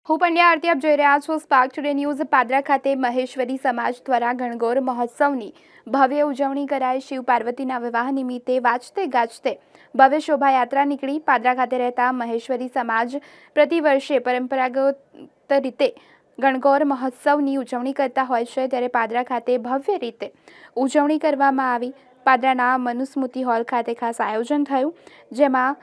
હું પંડ્યા આરતી આપ જોઈ રહ્યા છો સ્પાર્ક ટુડે ન્યૂઝ। પાદરા ખાતે મહેશ્વરી સમાજ દ્વારા ગણગોર મહોત્સવની ભવ્ય ઉજવણી કરાઈ। શિવ પાર્વતીના વિવાહ નિમિત્તે વાજતે ગાજતે ભવ્ય શોભાયાત્રા નીકળી। પાદરા ખાતે રહેતા મહેશ્વરી સમાજ પ્રતિ વર્ષે પરંપરાગત રીતે ગણગોર મહોત્સવની ઉજવણી કરતા હોય છે, ત્યારે પાદરા ખાતે ભવ્ય રીતે ઉજવણી કરવામાં આવી। પાદરાના મનુસ્મૃતિ હોલ ખાતે ખાસ આયોજન થયું, જેમાં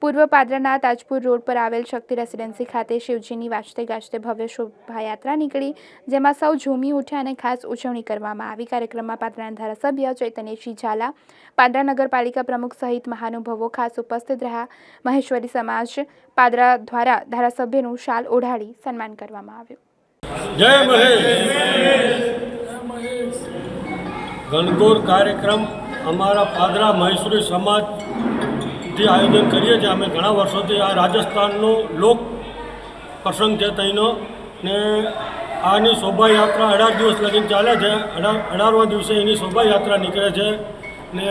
પૂર્વ પાદરાના તાજપુર રોડ પર આવેલ શક્તિ રેસિડેન્સી ખાતે શિવજીની વાજતે ગાજતે ભવ્ય શોભાયાત્રા નીકળી, જેમાં સૌ ઝૂમી ઉઠ્યા અને ખાસ ઉજવણી કરવામાં આવી। કાર્યક્રમમાં પાદરાના ધારાસભ્ય ચૈતન્યસિંહ ઝાલા, પાદરા નગરપાલિકા પ્રમુખ સહિત મહાનુભાવો ખાસ ઉપસ્થિત રહ્યા। મહેશ્વરી સમાજ પાદરા દ્વારા ધારાસભ્યનું શાલ ઓઢાડી સન્માન કરવામાં આવ્યું। જય મહેશ। ગણગોર કાર્યક્રમ અમારા પાદરા મહેશ્વરી સમાજ થી આયોજન કરીએ છીએ। અમે ઘણા વર્ષોથી આ રાજસ્થાનનો લોક પ્રસંગ છે તેનો ને આની શોભાયાત્રા 18 દિવસ લગીને ચાલે છે। 18મા દિવસે એની શોભાયાત્રા નીકળે છે ને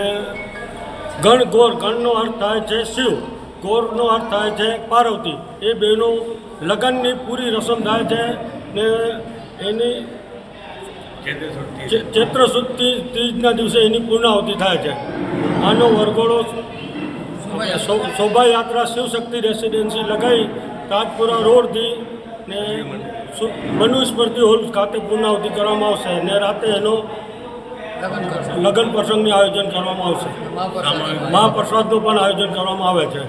ગણગોર, ગણનો અર્થ થાય છે શિવ, ગોરનો અર્થ થાય છે પાર્વતી। એ બેનું લગ્નની પૂરી રસમ થાય છે ને એની ચૈત્ર સુદ ત્રીજના દિવસે એની પૂર્ણાહુતિ થાય છે। આનો વરઘોડો શોભાયાત્રા શિવશક્તિ રેસિડેન્સી લગાવી તાજપુરા રોડથી ને મનુસ્મૃતિ હોલ ખાતે પૂર્ણાહુતિ કરવામાં આવશે ને રાતે એનો લગ્ન પ્રસંગનું આયોજન કરવામાં આવશે। મહાપ્રસાદનું પણ આયોજન કરવામાં આવે છે।